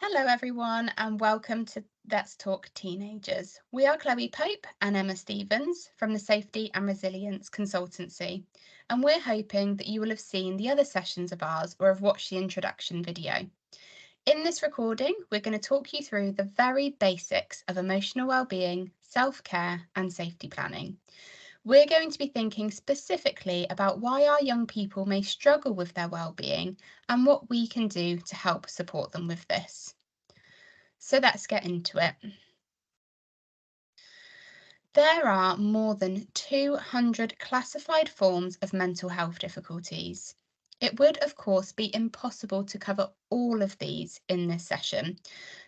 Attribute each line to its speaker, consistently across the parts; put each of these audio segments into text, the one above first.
Speaker 1: Hello, everyone, and welcome to Let's Talk Teenagers. We are Chloe Pope and Emma Stevens from the Safety and Resilience Consultancy, and we're hoping that you will have seen the other sessions of ours or have watched the introduction video. In this recording, we're going to talk you through the very basics of emotional well-being, self-care, and safety planning. We're going to be thinking specifically about why our young people may struggle with their well-being and what we can do to help support them with this. So let's get into it. There are more than 200 classified forms of mental health difficulties. It would, of course, be impossible to cover all of these in this session.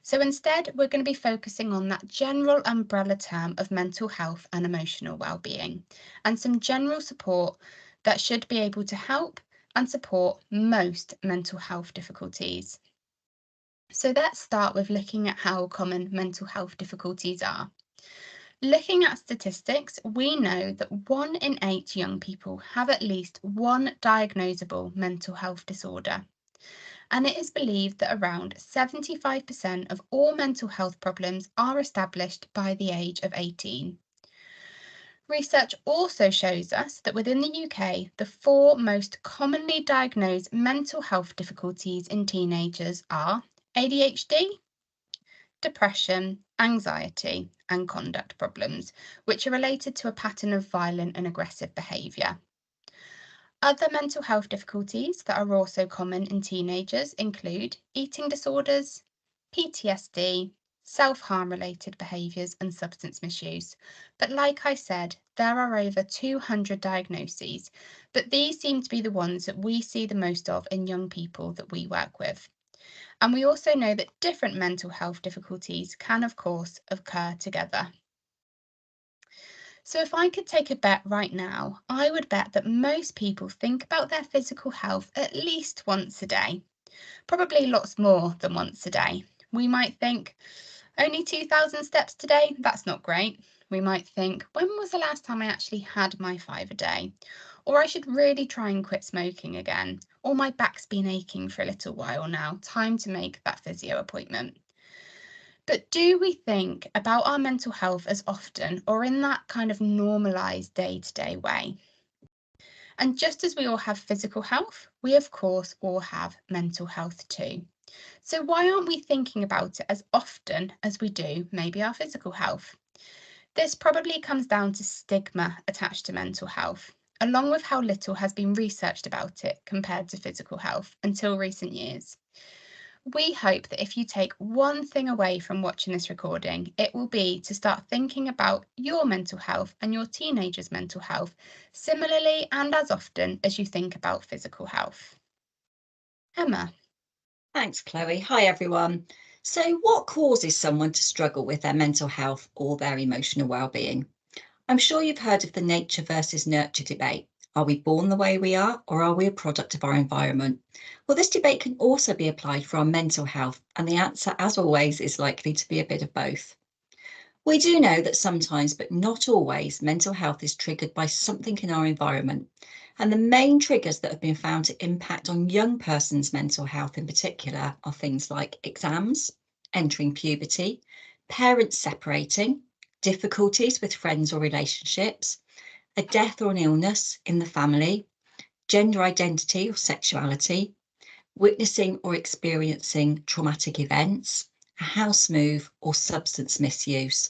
Speaker 1: So instead, we're going to be focusing on that general umbrella term of mental health and emotional well-being, and some general support that should be able to help and support most mental health difficulties. So let's start with looking at how common mental health difficulties are. Looking at statistics, we know that 1 in 8 young people have at least one diagnosable mental health disorder. And it is believed that around 75% of all mental health problems are established by the age of 18. Research also shows us that within the UK, the 4 most commonly diagnosed mental health difficulties in teenagers are ADHD, depression, anxiety, and conduct problems, which are related to a pattern of violent and aggressive behaviour. Other mental health difficulties that are also common in teenagers include eating disorders, PTSD, self-harm related behaviours, and substance misuse. But like I said, there are over 200 diagnoses, but these seem to be the ones that we see the most of in young people that we work with. And we also know that different mental health difficulties can, of course, occur together. So if I could take a bet right now, I would bet that most people think about their physical health at least once a day, probably lots more than once a day. We might think, only 2,000 steps today? That's not great. We might think, when was the last time I actually had my 5 a day? Or I should really try and quit smoking again. Or my back's been aching for a little while now. Time to make that physio appointment. But do we think about our mental health as often or in that kind of normalised day-to-day way? And just as we all have physical health, we of course all have mental health too. So why aren't we thinking about it as often as we do maybe our physical health? This probably comes down to stigma attached to mental health, along with how little has been researched about it compared to physical health until recent years. We hope that if you take one thing away from watching this recording, it will be to start thinking about your mental health and your teenagers' mental health similarly and as often as you think about physical health. Emma.
Speaker 2: Thanks, Chloe. Hi, everyone. So, what causes someone to struggle with their mental health or their emotional well-being? I'm sure you've heard of the nature versus nurture debate. Are we born the way we are, or are we a product of our environment? Well, this debate can also be applied for our mental health, and the answer, as always, is likely to be a bit of both. We do know that sometimes, but not always, mental health is triggered by something in our environment. And the main triggers that have been found to impact on young persons' mental health in particular are things like exams, entering puberty, parents separating, difficulties with friends or relationships, a death or an illness in the family, gender identity or sexuality, witnessing or experiencing traumatic events, a house move, or substance misuse.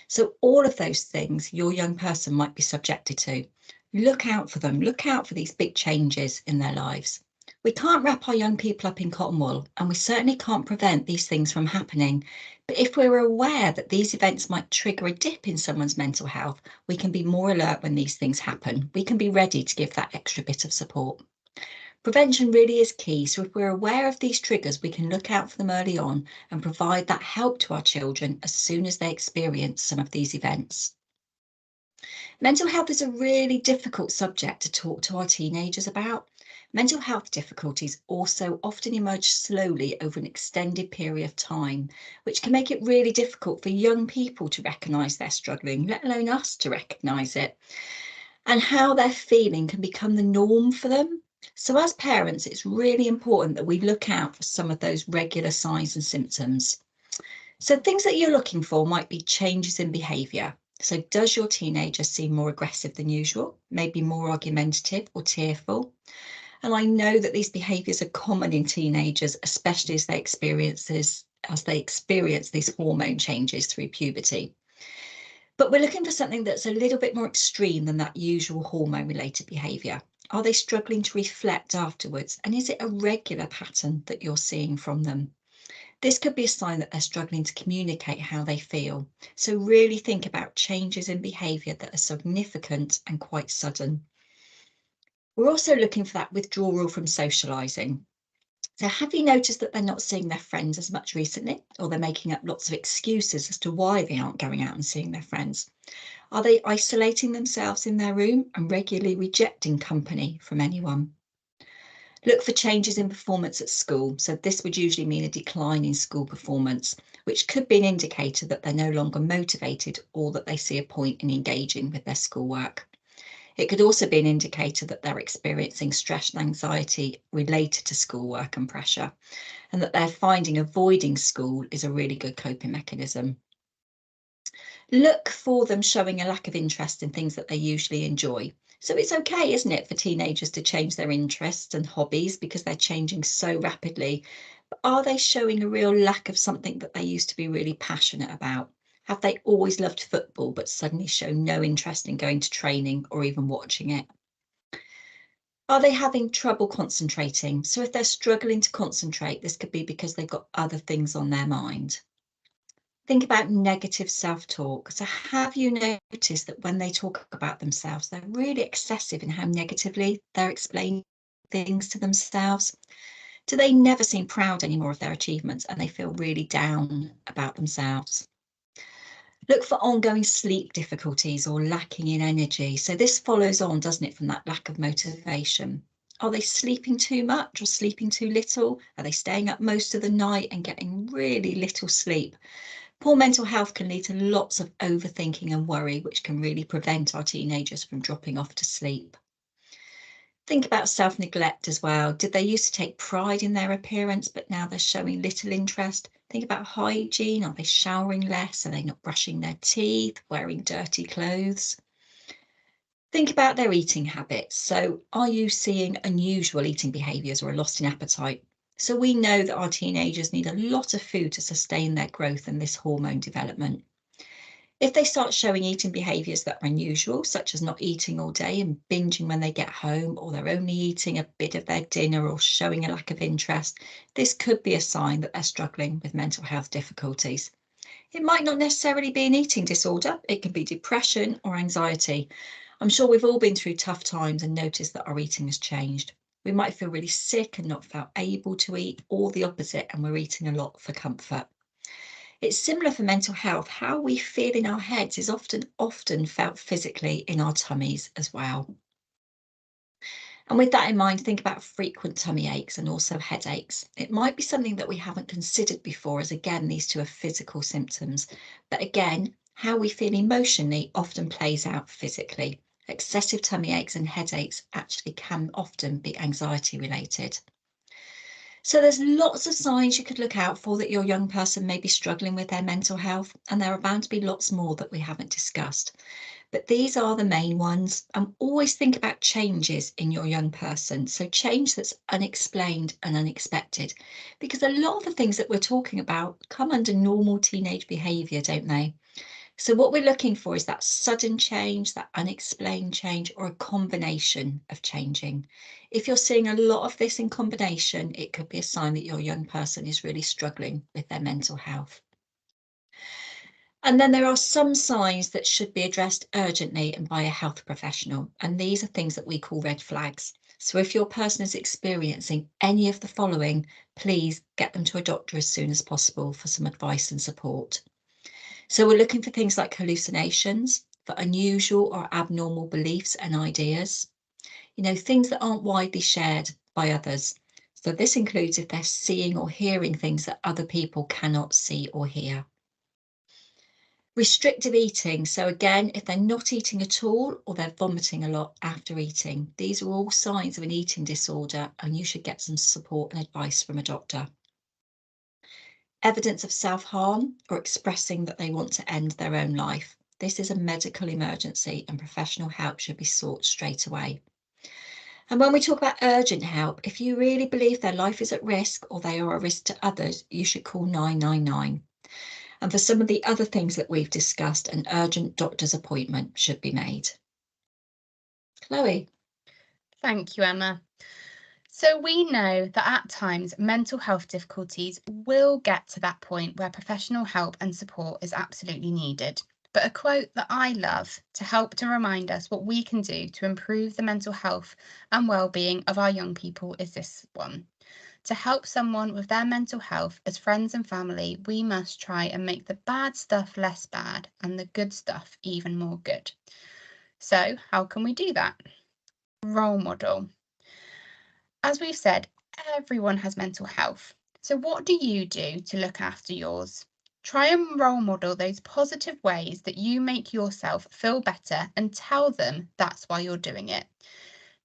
Speaker 2: So, all of those things your young person might be subjected to. Look out for them. Look out for these big changes in their lives. We can't wrap our young people up in cotton wool, and we certainly can't prevent these things from happening. But if we're aware that these events might trigger a dip in someone's mental health, we can be more alert when these things happen. We can be ready to give that extra bit of support. Prevention really is key, so if we're aware of these triggers, we can look out for them early on and provide that help to our children as soon as they experience some of these events. Mental health is a really difficult subject to talk to our teenagers about. Mental health difficulties also often emerge slowly over an extended period of time, which can make it really difficult for young people to recognise they're struggling, let alone us to recognise it. And how they're feeling can become the norm for them. So as parents, it's really important that we look out for some of those regular signs and symptoms. So things that you're looking for might be changes in behaviour. So does your teenager seem more aggressive than usual, maybe more argumentative or tearful? And I know that these behaviours are common in teenagers, especially as they experience these hormone changes through puberty. But we're looking for something that's a little bit more extreme than that usual hormone related behaviour. Are they struggling to reflect afterwards? And is it a regular pattern that you're seeing from them? This could be a sign that they're struggling to communicate how they feel. So really think about changes in behaviour that are significant and quite sudden. We're also looking for that withdrawal from socialising. So have you noticed that they're not seeing their friends as much recently, or they're making up lots of excuses as to why they aren't going out and seeing their friends? Are they isolating themselves in their room and regularly rejecting company from anyone? Look for changes in performance at school. So this would usually mean a decline in school performance, which could be an indicator that they're no longer motivated or that they see a point in engaging with their schoolwork. It could also be an indicator that they're experiencing stress and anxiety related to schoolwork and pressure, and that they're finding avoiding school is a really good coping mechanism. Look for them showing a lack of interest in things that they usually enjoy. So it's okay, isn't it, for teenagers to change their interests and hobbies because they're changing so rapidly. But are they showing a real lack of something that they used to be really passionate about? Have they always loved football but suddenly show no interest in going to training or even watching it? Are they having trouble concentrating? So if they're struggling to concentrate, this could be because they've got other things on their mind. Think about negative self-talk. So have you noticed that when they talk about themselves, they're really excessive in how negatively they're explaining things to themselves? Do they never seem proud anymore of their achievements and they feel really down about themselves? Look for ongoing sleep difficulties or lacking in energy. So this follows on, doesn't it, from that lack of motivation? Are they sleeping too much or sleeping too little? Are they staying up most of the night and getting really little sleep? Poor mental health can lead to lots of overthinking and worry, which can really prevent our teenagers from dropping off to sleep. Think about self-neglect as well. Did they used to take pride in their appearance, but now they're showing little interest? Think about hygiene. Are they showering less? Are they not brushing their teeth, wearing dirty clothes? Think about their eating habits. So are you seeing unusual eating behaviours or a loss in appetite? So we know that our teenagers need a lot of food to sustain their growth and this hormone development. If they start showing eating behaviours that are unusual, such as not eating all day and binging when they get home, or they're only eating a bit of their dinner or showing a lack of interest, this could be a sign that they're struggling with mental health difficulties. It might not necessarily be an eating disorder, it can be depression or anxiety. I'm sure we've all been through tough times and noticed that our eating has changed. We might feel really sick and not feel able to eat, or the opposite, and we're eating a lot for comfort. It's similar for mental health. How we feel in our heads is often felt physically in our tummies as well. And with that in mind, think about frequent tummy aches and also headaches. It might be something that we haven't considered before, as again, these two are physical symptoms. But again, how we feel emotionally often plays out physically. Excessive tummy aches and headaches actually can often be anxiety related. So there's lots of signs you could look out for that your young person may be struggling with their mental health, and there are bound to be lots more that we haven't discussed. But these are the main ones. And always think about changes in your young person. So change that's unexplained and unexpected, because a lot of the things that we're talking about come under normal teenage behaviour, don't they? So what we're looking for is that sudden change, that unexplained change, or a combination of changing. If you're seeing a lot of this in combination, it could be a sign that your young person is really struggling with their mental health. And then there are some signs that should be addressed urgently and by a health professional. And these are things that we call red flags. So if your person is experiencing any of the following, please get them to a doctor as soon as possible for some advice and support. So we're looking for things like hallucinations, for unusual or abnormal beliefs and ideas, things that aren't widely shared by others. So this includes if they're seeing or hearing things that other people cannot see or hear. Restrictive eating. So again, if they're not eating at all or they're vomiting a lot after eating, these are all signs of an eating disorder and you should get some support and advice from a doctor. Evidence of self-harm or expressing that they want to end their own life. This is a medical emergency and professional help should be sought straight away. And when we talk about urgent help, if you really believe their life is at risk or they are a risk to others, you should call 999. And for some of the other things that we've discussed, an urgent doctor's appointment should be made. Chloe.
Speaker 1: Thank you, Emma. So we know that at times mental health difficulties will get to that point where professional help and support is absolutely needed. But a quote that I love to help to remind us what we can do to improve the mental health and well-being of our young people is this one. To help someone with their mental health as friends and family, we must try and make the bad stuff less bad and the good stuff even more good. So how can we do that? Role model. As we've said, everyone has mental health. So, what do you do to look after yours? Try and role model those positive ways that you make yourself feel better and tell them that's why you're doing it.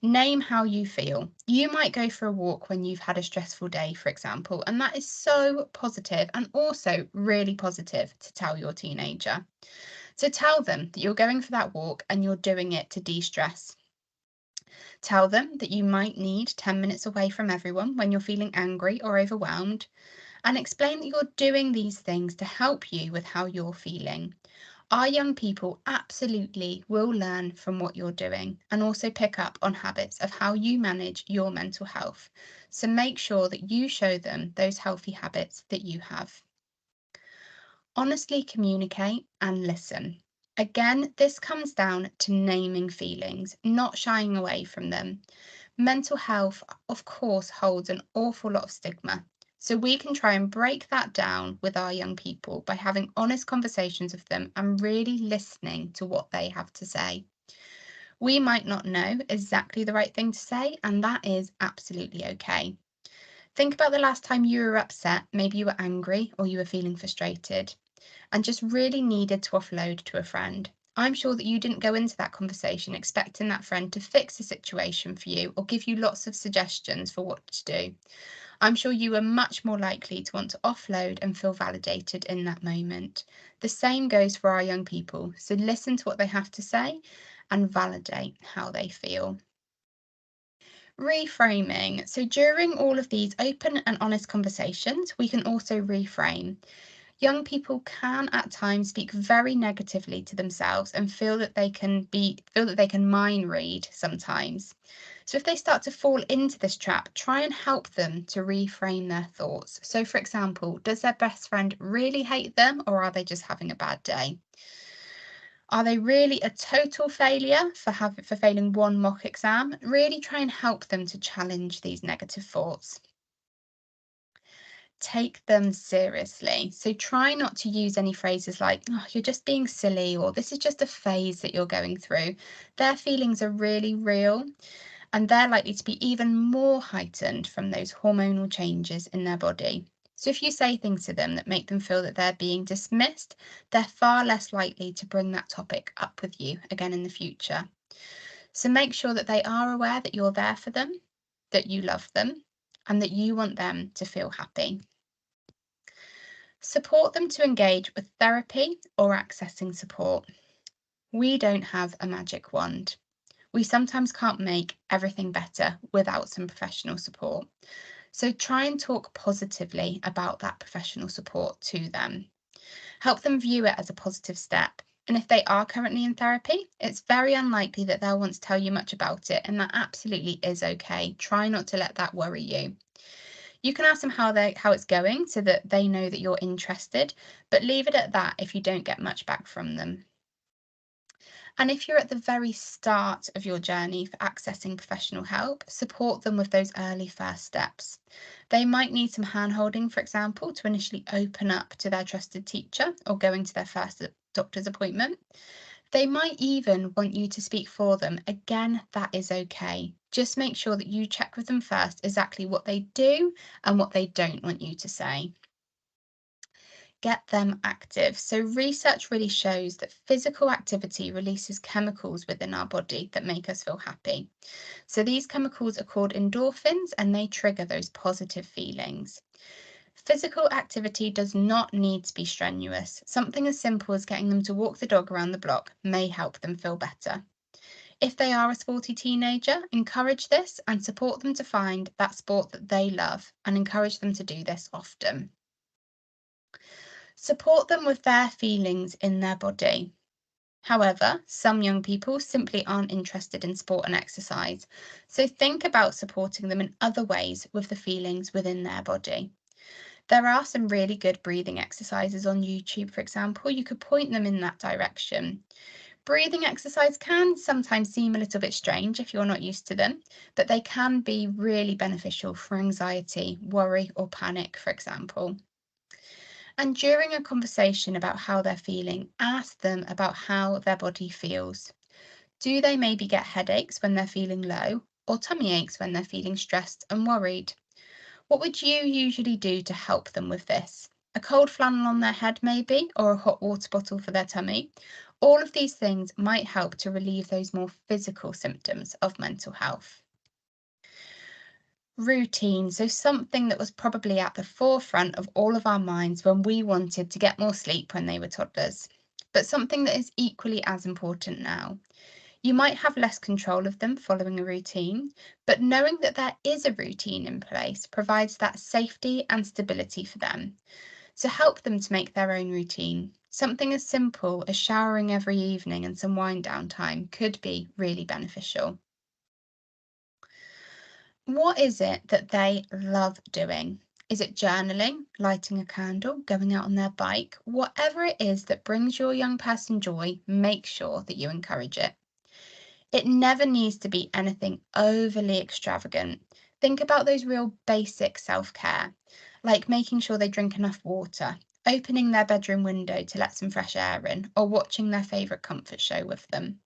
Speaker 1: Name how you feel. You might go for a walk when you've had a stressful day, for example, and that is so positive and also really positive to tell your teenager. So, tell them that you're going for that walk and you're doing it to de stress. Tell them that you might need 10 minutes away from everyone when you're feeling angry or overwhelmed, and explain that you're doing these things to help you with how you're feeling. Our young people absolutely will learn from what you're doing and also pick up on habits of how you manage your mental health. So make sure that you show them those healthy habits that you have. Honestly communicate and listen. Again, this comes down to naming feelings, not shying away from them. Mental health, of course, holds an awful lot of stigma. So we can try and break that down with our young people by having honest conversations with them and really listening to what they have to say. We might not know exactly the right thing to say, and that is absolutely okay. Think about the last time you were upset, maybe you were angry or you were feeling frustrated and just really needed to offload to a friend. I'm sure that you didn't go into that conversation expecting that friend to fix the situation for you or give you lots of suggestions for what to do. I'm sure you were much more likely to want to offload and feel validated in that moment. The same goes for our young people. So listen to what they have to say and validate how they feel. Reframing. So during all of these open and honest conversations, we can also reframe. Young people can at times speak very negatively to themselves and feel that they can mind read sometimes. So if they start to fall into this trap, try and help them to reframe their thoughts. So for example, does their best friend really hate them or are they just having a bad day? Are they really a total failure for failing one mock exam? Really try and help them to challenge these negative thoughts. Take them seriously. So try not to use any phrases like, oh, you're just being silly, or this is just a phase that you're going through. Their feelings are really real, and they're likely to be even more heightened from those hormonal changes in their body. So if you say things to them that make them feel that they're being dismissed, they're far less likely to bring that topic up with you again in the future. So make sure that they are aware that you're there for them, that you love them, and that you want them to feel happy. Support them to engage with therapy or accessing support. We don't have a magic wand. We sometimes can't make everything better without some professional support. So try and talk positively about that professional support to them. Help them view it as a positive step. And if they are currently in therapy, it's very unlikely that they'll want to tell you much about it, and that absolutely is okay. Try not to let that worry you. You can ask them how it's going so that they know that you're interested, but leave it at that if you don't get much back from them. And if you're at the very start of your journey for accessing professional help, support them with those early first steps. They might need some hand-holding, for example, to initially open up to their trusted teacher or going to their first doctor's appointment. They might even want you to speak for them. Again, that is okay. Just make sure that you check with them first exactly what they do and what they don't want you to say. get them active. So research really shows that physical activity releases chemicals within our body that make us feel happy. So these chemicals are called endorphins and they trigger those positive feelings. Physical activity does not need to be strenuous. Something as simple as getting them to walk the dog around the block may help them feel better. If they are a sporty teenager, encourage this and support them to find that sport that they love and encourage them to do this often. Support them with their feelings in their body. However, some young people simply aren't interested in sport and exercise, so think about supporting them in other ways with the feelings within their body. There are some really good breathing exercises on YouTube, for example. You could point them in that direction. Breathing exercise can sometimes seem a little bit strange if you're not used to them, but they can be really beneficial for anxiety, worry, or panic, for example. And during a conversation about how they're feeling, ask them about how their body feels. Do they maybe get headaches when they're feeling low, or tummy aches when they're feeling stressed and worried? What would you usually do to help them with this? A cold flannel on their head, maybe, or a hot water bottle for their tummy? All of these things might help to relieve those more physical symptoms of mental health. Routine, so something that was probably at the forefront of all of our minds when we wanted to get more sleep when they were toddlers, but something that is equally as important now. You might have less control of them following a routine, but knowing that there is a routine in place provides that safety and stability for them. So help them to make their own routine. Something as simple as showering every evening and some wind down time could be really beneficial. What is it that they love doing? Is it journaling, lighting a candle, going out on their bike? Whatever it is that brings your young person joy, make sure that you encourage it. It never needs to be anything overly extravagant. Think about those real basic self-care, like making sure they drink enough water, opening their bedroom window to let some fresh air in, or watching their favourite comfort show with them.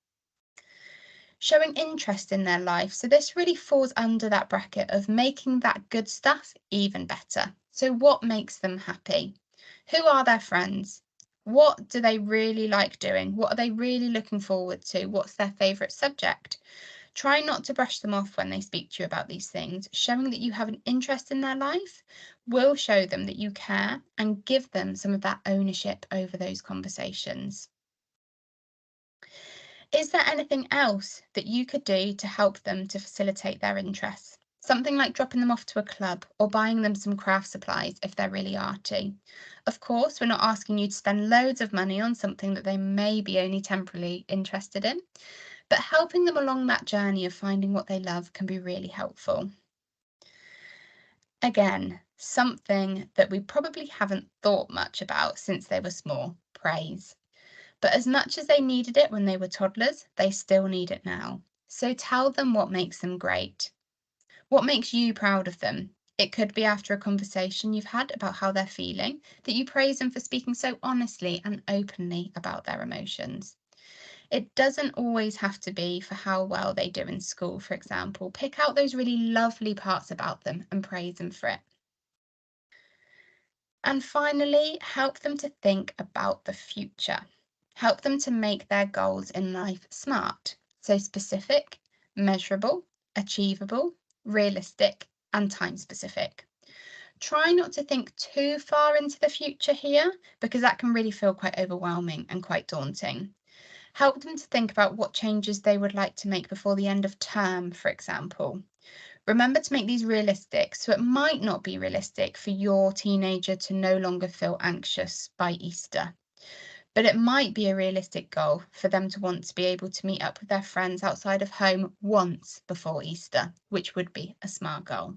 Speaker 1: Showing interest in their life. So this really falls under that bracket of making that good stuff even better. So what makes them happy? Who are their friends? What do they really like doing? What are they really looking forward to? What's their favourite subject? Try not to brush them off when they speak to you about these things. Showing that you have an interest in their life will show them that you care and give them some of that ownership over those conversations. Is there anything else that you could do to help them to facilitate their interests? Something like dropping them off to a club or buying them some craft supplies if they're really arty. Of course, we're not asking you to spend loads of money on something that they may be only temporarily interested in, but helping them along that journey of finding what they love can be really helpful. Again, something that we probably haven't thought much about since they were small, praise. But as much as they needed it when they were toddlers, they still need it now. So tell them what makes them great. What makes you proud of them? It could be after a conversation you've had about how they're feeling, that you praise them for speaking so honestly and openly about their emotions. It doesn't always have to be for how well they do in school, for example. Pick out those really lovely parts about them and praise them for it. And finally, help them to think about the future. Help them to make their goals in life smart. So specific, measurable, achievable, realistic, and time specific. Try not to think too far into the future here because that can really feel quite overwhelming and quite daunting. Help them to think about what changes they would like to make before the end of term, for example. Remember to make these realistic, so it might not be realistic for your teenager to no longer feel anxious by Easter, but it might be a realistic goal for them to want to be able to meet up with their friends outside of home once before Easter, which would be a smart goal.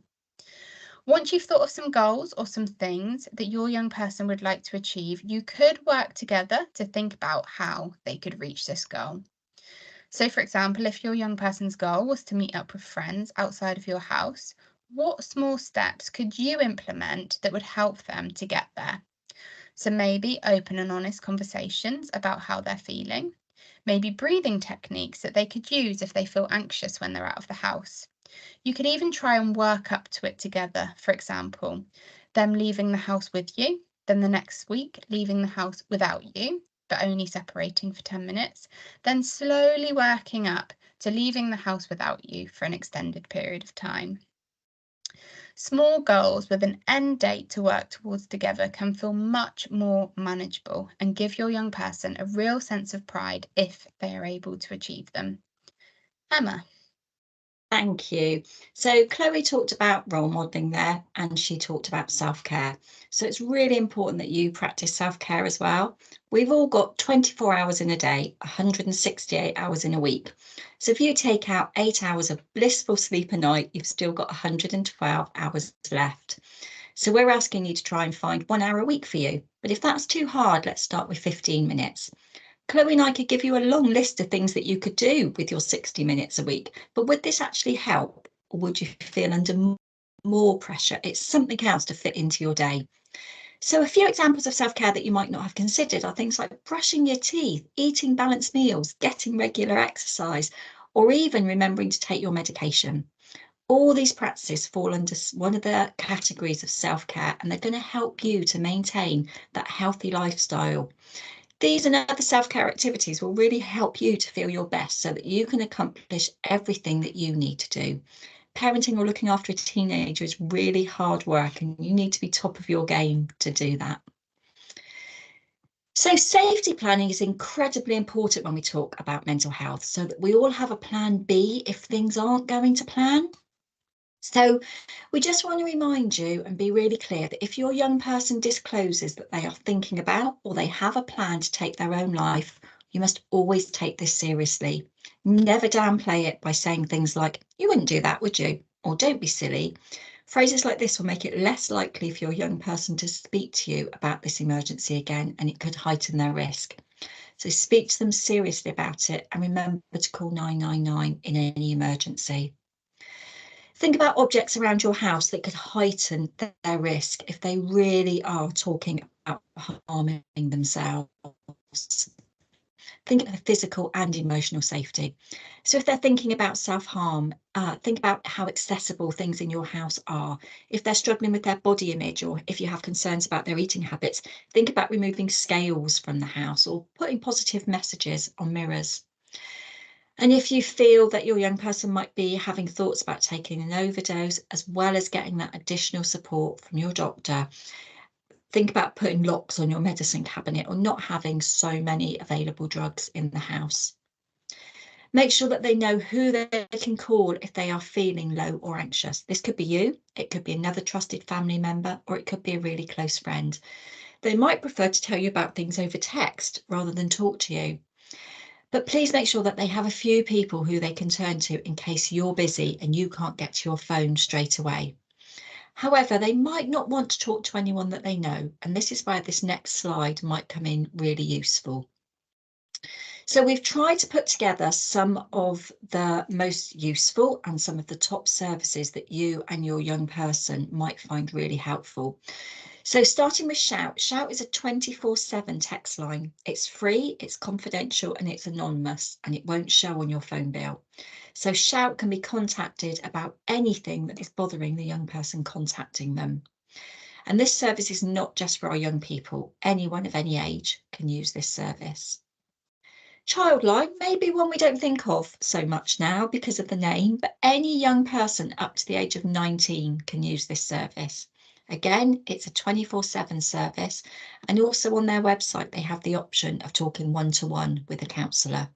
Speaker 1: Once you've thought of some goals or some things that your young person would like to achieve, you could work together to think about how they could reach this goal. So, for example, if your young person's goal was to meet up with friends outside of your house, what small steps could you implement that would help them to get there? So, maybe open and honest conversations about how they're feeling, maybe breathing techniques that they could use if they feel anxious when they're out of the house. You could even try and work up to it together, for example, them leaving the house with you, then the next week leaving the house without you, but only separating for 10 minutes, then slowly working up to leaving the house without you for an extended period of time. Small goals with an end date to work towards together can feel much more manageable and give your young person a real sense of pride if they are able to achieve them. Emma.
Speaker 2: Thank you. So Chloe talked about role modeling there, and she talked about self-care. So it's really important that you practice self-care as well. We've all got 24 hours in a day, 168 hours in a week. So if you take out 8 hours of blissful sleep a night, you've still got 112 hours left. So we're asking you to try and find 1 hour a week for you. But if that's too hard, let's start with 15 minutes. Chloe and I could give you a long list of things that you could do with your 60 minutes a week, but would this actually help? Or would you feel under more pressure? It's something else to fit into your day. So a few examples of self-care that you might not have considered are things like brushing your teeth, eating balanced meals, getting regular exercise, or even remembering to take your medication. All these practices fall under one of the categories of self-care, and they're going to help you to maintain that healthy lifestyle. These and other self-care activities will really help you to feel your best so that you can accomplish everything that you need to do. Parenting or looking after a teenager is really hard work, and you need to be top of your game to do that. So safety planning is incredibly important when we talk about mental health, so that we all have a plan B if things aren't going to plan. So we just want to remind you and be really clear that if your young person discloses that they are thinking about or they have a plan to take their own life, you must always take this seriously. Never downplay it by saying things like, "You wouldn't do that, would you?" Or "Don't be silly." Phrases like this will make it less likely for your young person to speak to you about this emergency again, and it could heighten their risk. So speak to them seriously about it, and remember to call 999 in any emergency. Think about objects around your house that could heighten their risk if they really are talking about harming themselves. Think of physical and emotional safety. So if they're thinking about self-harm, think about how accessible things in your house are. If they're struggling with their body image, or if you have concerns about their eating habits, think about removing scales from the house or putting positive messages on mirrors. And if you feel that your young person might be having thoughts about taking an overdose, as well as getting that additional support from your doctor, think about putting locks on your medicine cabinet or not having so many available drugs in the house. Make sure that they know who they can call if they are feeling low or anxious. This could be you, it could be another trusted family member, or it could be a really close friend. They might prefer to tell you about things over text rather than talk to you. But please make sure that they have a few people who they can turn to in case you're busy and you can't get to your phone straight away. However, they might not want to talk to anyone that they know, and this is where this next slide might come in really useful. So we've tried to put together some of the most useful and some of the top services that you and your young person might find really helpful. So starting with Shout. Shout is a 24/7 text line. It's free, it's confidential, and it's anonymous, and it won't show on your phone bill. So Shout can be contacted about anything that is bothering the young person contacting them. And this service is not just for our young people. Anyone of any age can use this service. Childline may be one we don't think of so much now because of the name, but any young person up to the age of 19 can use this service. Again, it's a 24/7 service, and also on their website they have the option of talking one-to-one with a counsellor.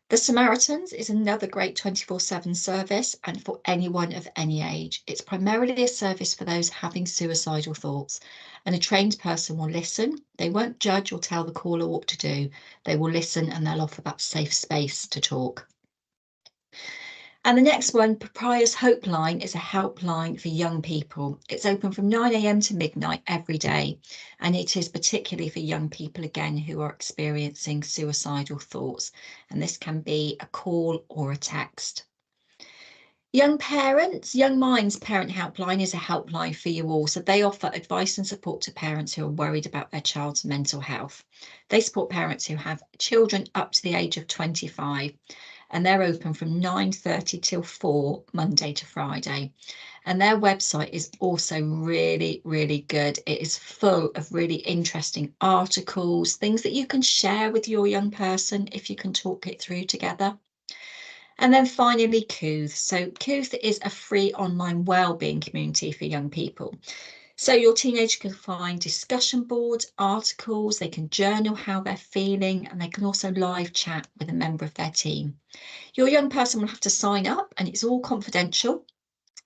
Speaker 2: The Samaritans is another great 24/7 service, and for anyone of any age. It's primarily a service for those having suicidal thoughts, and a trained person will listen. They won't judge or tell the caller what to do. They will listen, and they'll offer that safe space to talk. And the next one, Papyrus Hope Line, is a helpline for young people. It's open from 9 a.m. to midnight every day, and it is particularly for young people, again, who are experiencing suicidal thoughts. And this can be a call or a text. Young Parents, Young Minds Parent Helpline is a helpline for you all. So they offer advice and support to parents who are worried about their child's mental health. They support parents who have children up to the age of 25. and they're open from 9:30 till 4, Monday to Friday. And their website is also really, really good. It is full of really interesting articles, things that you can share with your young person if you can talk it through together. And then finally, Kooth. So Kooth is a free online wellbeing community for young people. So your teenager can find discussion boards, articles, they can journal how they're feeling, and they can also live chat with a member of their team. Your young person will have to sign up, and it's all confidential,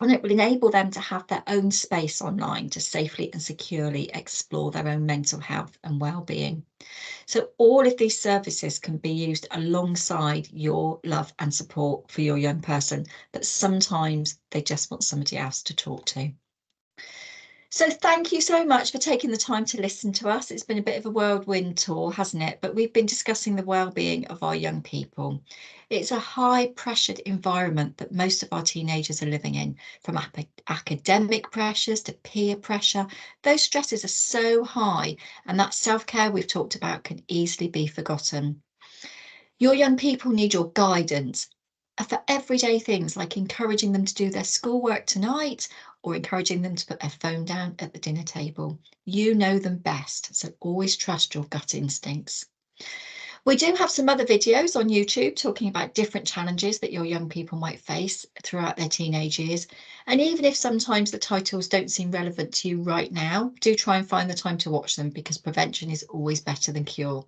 Speaker 2: and it will enable them to have their own space online to safely and securely explore their own mental health and well-being. So all of these services can be used alongside your love and support for your young person, but sometimes they just want somebody else to talk to. So thank you so much for taking the time to listen to us. It's been a bit of a whirlwind tour, hasn't it? But we've been discussing the well-being of our young people. It's a high-pressured environment that most of our teenagers are living in, from academic pressures to peer pressure. Those stresses are so high, and that self-care we've talked about can easily be forgotten. Your young people need your guidance for everyday things like encouraging them to do their schoolwork tonight or encouraging them to put their phone down at the dinner table. You know them best, so always trust your gut instincts. We do have some other videos on YouTube talking about different challenges that your young people might face throughout their teenage years. And even if sometimes the titles don't seem relevant to you right now, do try and find the time to watch them, because prevention is always better than cure.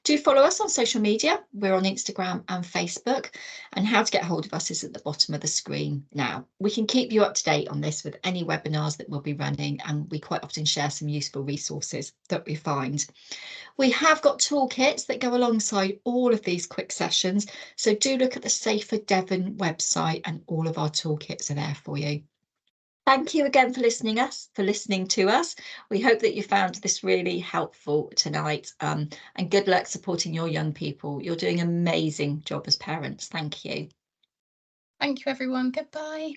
Speaker 2: Do follow us on social media. We're on Instagram and Facebook, and how to get hold of us is at the bottom of the screen now. We can keep you up to date on this with any webinars that we'll be running, and we quite often share some useful resources that we find. We have got toolkits that go alongside all of these quick sessions, so do look at the Safer Devon website, and all of our toolkits are there for you. Thank you again for listening to us. We hope that you found this really helpful tonight, and good luck supporting your young people. You're doing an amazing job as parents. Thank you.
Speaker 1: Thank you, everyone. Goodbye.